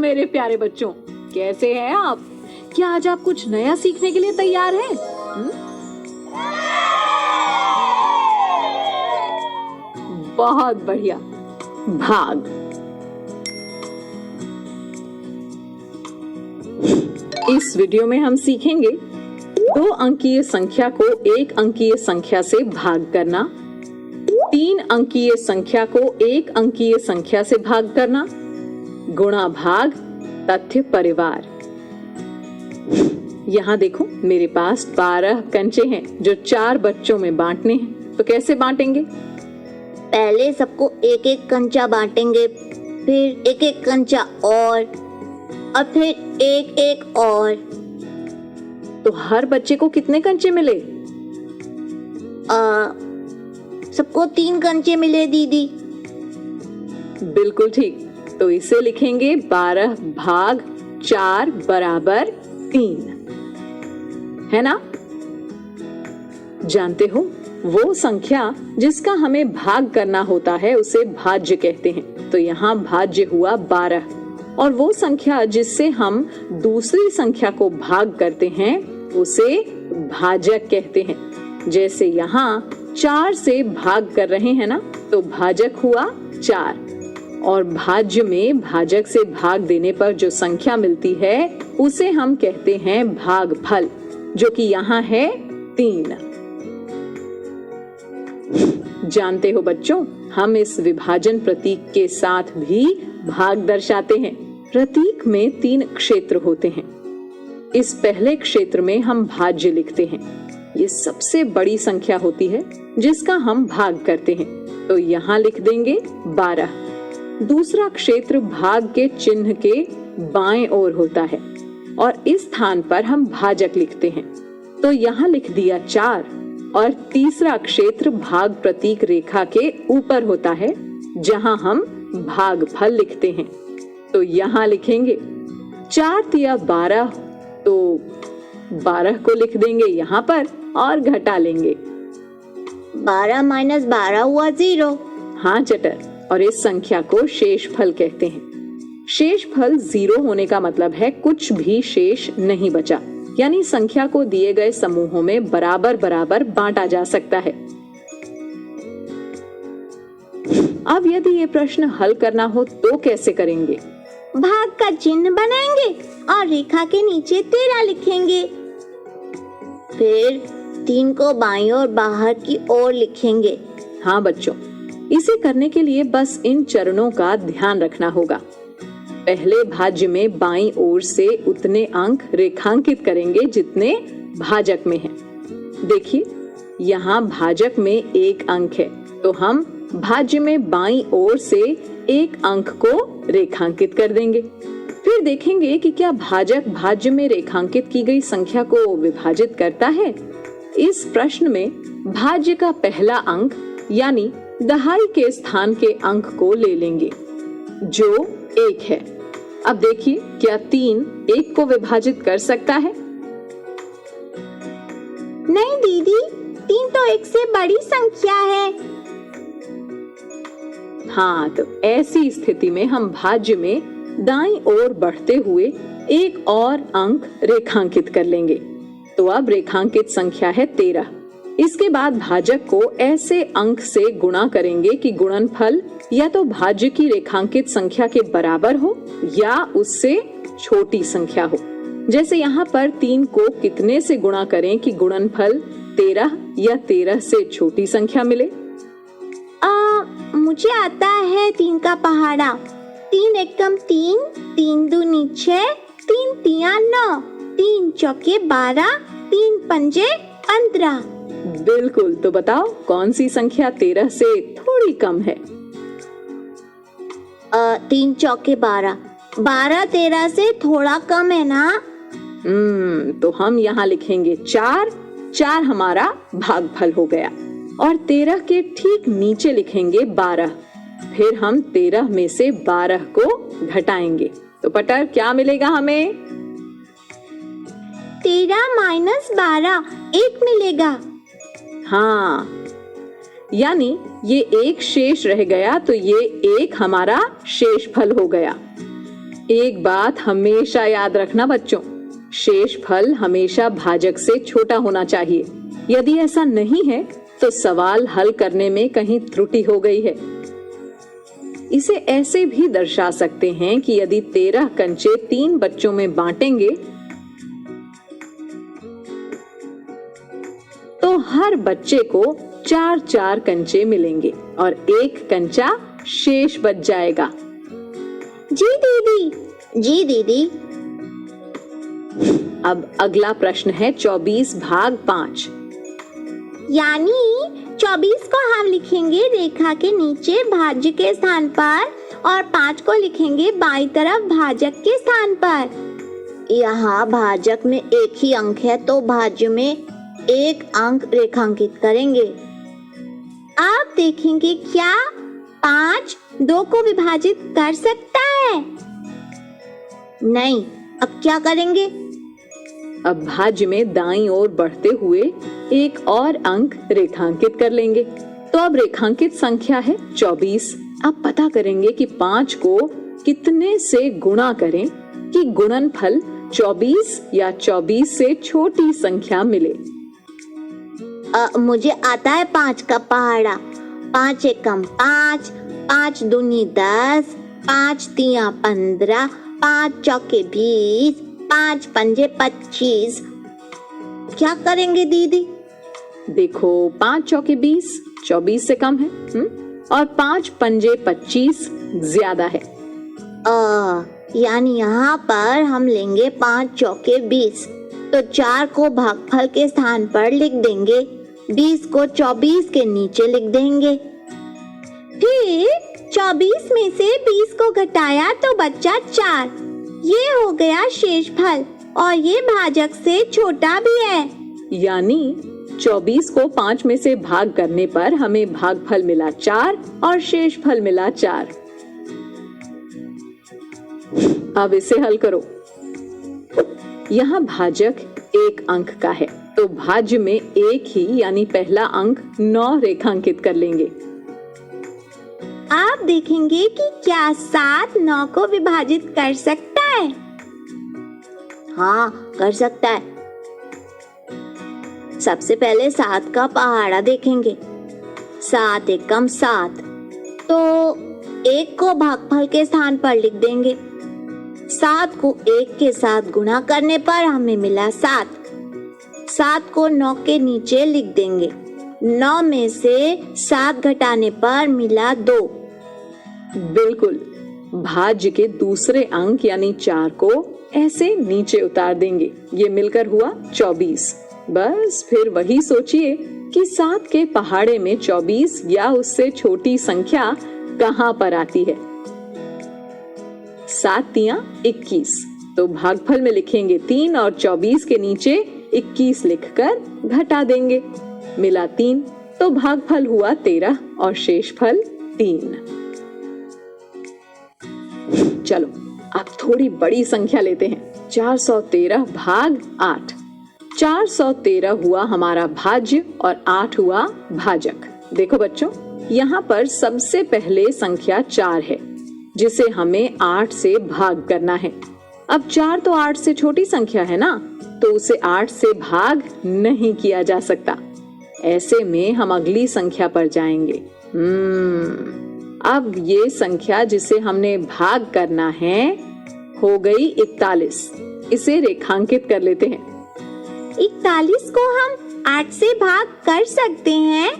मेरे प्यारे बच्चों, कैसे हैं आप? क्या आज आप कुछ नया सीखने के लिए तैयार हैं? बहुत बढ़िया। भाग। इस वीडियो में हम सीखेंगे 2 अंकीय संख्या को 1 अंकीय संख्या से भाग करना, 3 अंकीय संख्या को 1 अंकीय संख्या से भाग करना, गुणा भाग, तथ्य परिवार। यहाँ देखो, मेरे पास 12 कंचे हैं जो 4 बच्चों में बांटने हैं। तो कैसे बांटेंगे? पहले सबको एक एक कंचा बांटेंगे, फिर एक एक कंचा और फिर एक एक और। तो हर बच्चे को कितने कंचे मिले? सबको 3 कंचे मिले दीदी। बिल्कुल ठीक। तो इसे लिखेंगे 12 भाग 4 बराबर 3, है ना? जानते हो, वो संख्या जिसका हमें भाग करना होता है उसे भाज्य कहते हैं। तो यहाँ भाज्य हुआ 12, और वो संख्या जिससे हम दूसरी संख्या को भाग करते हैं उसे भाजक कहते हैं। जैसे यहाँ 4 से भाग कर रहे हैं ना, तो भाजक हुआ 4। और भाज्य में भाजक से भाग देने पर जो संख्या मिलती है उसे हम कहते हैं भागफल, जो कि यहाँ है 3। जानते हो बच्चों, हम इस विभाजन प्रतीक के साथ भी भाग दर्शाते हैं। प्रतीक में 3 क्षेत्र होते हैं। इस पहले क्षेत्र में हम भाज्य लिखते हैं। ये सबसे बड़ी संख्या होती है जिसका हम भाग करते हैं। तो यहाँ लिख देंगे 12। दूसरा क्षेत्र भाग के चिन्ह के बाएं ओर होता है और इस स्थान पर हम भाजक लिखते हैं। तो यहाँ लिख दिया 4। और तीसरा क्षेत्र भाग प्रतीक रेखा के ऊपर होता है जहाँ हम भागफल लिखते हैं। तो यहाँ लिखेंगे 4 तिया 12, तो 12 को लिख देंगे यहाँ पर और घटा लेंगे। 12 माइनस 12 हुआ 0। हाँ चटर, और इस संख्या को शेषफल कहते हैं। शेषफल 0 होने का मतलब है कुछ भी शेष नहीं बचा, यानी संख्या को दिए गए समूहों में बराबर बराबर बांटा जा सकता है। अब यदि ये प्रश्न हल करना हो तो कैसे करेंगे? भाग का चिन्ह बनाएंगे और रेखा के नीचे 13 लिखेंगे। फिर 3 को बाईं और बाहर की ओर लिखेंगे। हाँ बच्चों, इसे करने के लिए बस इन चरणों का ध्यान रखना होगा। पहले भाज्य में बाईं ओर से उतने अंक रेखांकित करेंगे जितने भाजक में हैं। देखिए, यहाँ भाजक में 1 अंक है, तो हम भाज्य में बाईं ओर से 1 अंक को रेखांकित कर देंगे। फिर देखेंगे कि क्या भाजक भाज्य में रेखांकित की गई संख्या को विभाजित करता है। इस प्रश्न में भाज्य का पहला अंक यानी दहाई के स्थान के अंक को ले लेंगे जो 1 है। अब देखिए, क्या 3 1 को विभाजित कर सकता है? नहीं दीदी, 3 तो 1 से बड़ी संख्या है। हाँ, तो ऐसी स्थिति में हम भाज्य में दाईं ओर बढ़ते हुए 1 और अंक रेखांकित कर लेंगे। तो अब रेखांकित संख्या है 13। इसके बाद भाजक को ऐसे अंक से गुणा करेंगे कि गुणनफल या तो भाज्य की रेखांकित संख्या के बराबर हो या उससे छोटी संख्या हो। जैसे यहाँ पर 3 को कितने से गुणा करें कि गुणनफल 13 या 13 से छोटी संख्या मिले? मुझे आता है 3 का पहाड़ा। 3 एकम 3, 3 दूनी 6, 3 तिया 9, 3 चौके 12, 3 पंजे 15। बिल्कुल। तो बताओ, कौन सी संख्या 13 से थोड़ी कम है? 3 चौके 12। 12 13 से थोड़ा कम है ना? तो हम यहाँ लिखेंगे 4। 4 हमारा भागफल हो गया और 13 के ठीक नीचे लिखेंगे 12। फिर हम 13 में से 12 को घटाएंगे। तो पटर, क्या मिलेगा हमें? 13 माइनस 12 1 मिलेगा। हाँ, यानी ये 1 शेष रह गया, तो ये 1 हमारा शेषफल हो गया। एक बात हमेशा याद रखना बच्चों, शेषफल हमेशा भाजक से छोटा होना चाहिए। यदि ऐसा नहीं है तो सवाल हल करने में कहीं त्रुटि हो गई है। इसे ऐसे भी दर्शा सकते हैं कि यदि 13 कंचे 3 बच्चों में बांटेंगे तो हर बच्चे को 4-4 कंचे मिलेंगे और 1 कंचा शेष बच जाएगा। जी दीदी। जी दीदी। अब अगला प्रश्न है 24 भाग 5। यानी 24 को हम लिखेंगे रेखा के नीचे भाज्य के स्थान पर और 5 को लिखेंगे बाईं तरफ भाजक के स्थान पर। यहाँ भाजक में एक ही अंक है तो भाज्य में 1 अंक रेखांकित करेंगे। आप देखेंगे क्या 5 2 को विभाजित कर सकता है? नहीं। अब क्या करेंगे? अब भाज्य में दाईं ओर बढ़ते हुए 1 और अंक रेखांकित कर लेंगे। तो अब रेखांकित संख्या है 24। अब पता करेंगे कि 5 को कितने से गुणा करें कि गुणनफल 24 या 24 से छोटी संख्या मिले। मुझे आता है 5 का पहाड़ा। 5 एकम 5, 5 दूनी 10, 5 तिया 15, 5 चौके 20, 5 पंजे 25। क्या करेंगे दीदी? देखो 5 चौके 20, 24 से कम है और 5 पंजे 25 ज्यादा है। यानी यहाँ पर हम लेंगे 5 चौके 20, तो 4 को भागफल के स्थान पर लिख देंगे, 20 को 24 के नीचे लिख देंगे। फिर 24 में से 20 को घटाया तो बचा 4। ये हो गया शेषफल और ये भाजक से छोटा भी है। यानी 24 को 5 में से भाग करने पर हमें भागफल मिला 4 और शेषफल मिला 4। अब इसे हल करो। यहाँ भाजक 1 अंक का है तो भाज्य में 1 ही यानी पहला अंक 9 रेखांकित कर लेंगे। आप देखेंगे कि क्या 7 9 को विभाजित कर सकता है? हाँ, कर सकता है। सबसे पहले 7 का पहाड़ा देखेंगे। 7 एकम 7, तो 1 को भागफल के स्थान पर लिख देंगे। 7 को 1 के साथ गुणा करने पर हमें मिला 7। 7 को 9 के नीचे लिख देंगे। 9 में से 7 घटाने पर मिला 2। बिल्कुल, भाज्य के दूसरे अंक यानी 4 को ऐसे नीचे उतार देंगे। ये मिलकर हुआ 24। बस फिर वही सोचिए कि 7 के पहाड़े में 24 या उससे छोटी संख्या कहाँ पर आती है। 7 तिया 21, तो भागफल में लिखेंगे 3 और 24 के नीचे 21 लिखकर घटा देंगे। मिला 3, तो भागफल हुआ 13 और शेषफल 3। चलो अब थोड़ी बड़ी संख्या लेते हैं। 413 भाग 8। 413 हुआ हमारा भाज्य और 8 हुआ भाजक। देखो बच्चों, यहाँ पर सबसे पहले संख्या 4 है जिसे हमें 8 से भाग करना है। अब 4 तो 8 से छोटी संख्या है ना, तो उसे 8 से भाग नहीं किया जा सकता। ऐसे में हम अगली संख्या पर जाएंगे। अब ये संख्या जिसे हमने भाग करना है हो गई 41। इसे रेखांकित कर लेते हैं। 41 को हम 8 से भाग कर सकते हैं।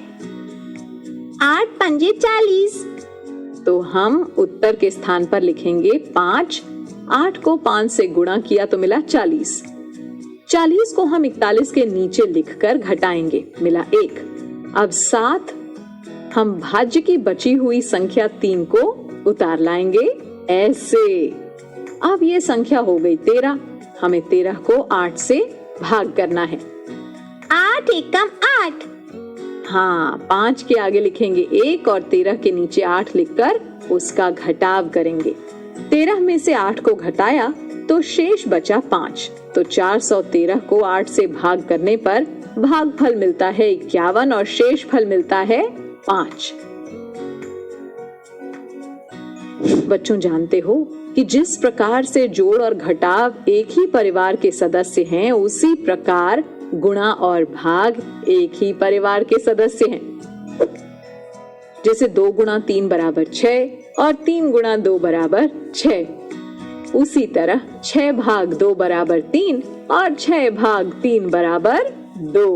8 पंजे 40, तो हम उत्तर के स्थान पर लिखेंगे 5। 8 को 5 से गुणा किया तो मिला 40। 40 को हम 41 के नीचे लिखकर घटाएंगे, मिला 1। अब 7 हम भाज्य की बची हुई संख्या 3 को उतार लाएंगे ऐसे। अब ये संख्या हो गई 13। हमें 13 को 8 से भाग करना है। 8 एकम 8। हाँ, 5 के आगे लिखेंगे 1 और 13 के नीचे 8 लिखकर उसका घटाव करेंगे। 13 में से 8 को घटाया तो शेष बचा 5। तो 413 को 8 से भाग करने पर भागफल मिलता है 51 और शेष फल मिलता है 5। बच्चों, जानते हो कि जिस प्रकार से जोड़ और घटाव एक ही परिवार के सदस्य हैं, उसी प्रकार गुणा और भाग एक ही परिवार के सदस्य हैं। जैसे 2 गुणा 3 बराबर 6 और 3 गुणा 2 बराबर 6, उसी तरह 6 भाग 2 बराबर 3 और 6 भाग 3 बराबर 2।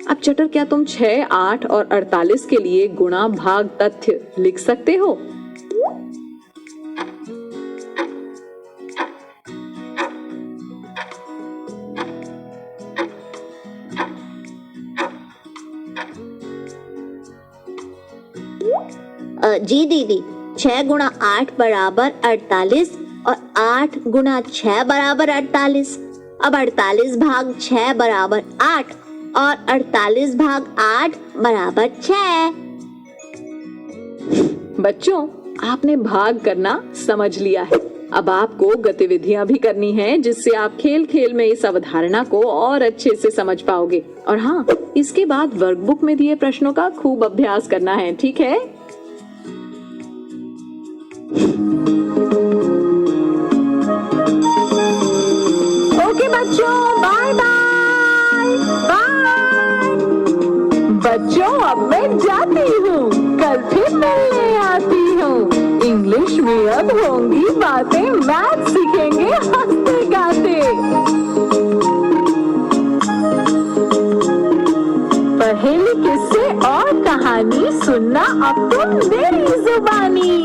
अब चटर, क्या तुम 6, 8 और 48 के लिए गुणा भाग तथ्य लिख सकते हो? जी दीदी, 6 गुणा 8 बराबर 48 और 8 गुणा 6 बराबर 48। अब 48 भाग 6 बराबर 8 और 48 भाग 8 बराबर 6। बच्चों, आपने भाग करना समझ लिया है। अब आपको गतिविधियां भी करनी हैं, जिससे आप खेल खेल में इस अवधारणा को और अच्छे से समझ पाओगे। और हाँ, इसके बाद वर्कबुक में दिए प्रश्नों का खूब अभ्यास करना है, ठीक है? ओके बच्चों, बाय बाय बाय। बच्चों, अब मैं जाती हूँ, कल फिर मिलने आती हूँ। इंग्लिश में अब होंगी बातें, मैथ सीखेंगे हंसते गाते। पहेली, किस्से और कहानी सुनना अब तुम मेरी जुबानी।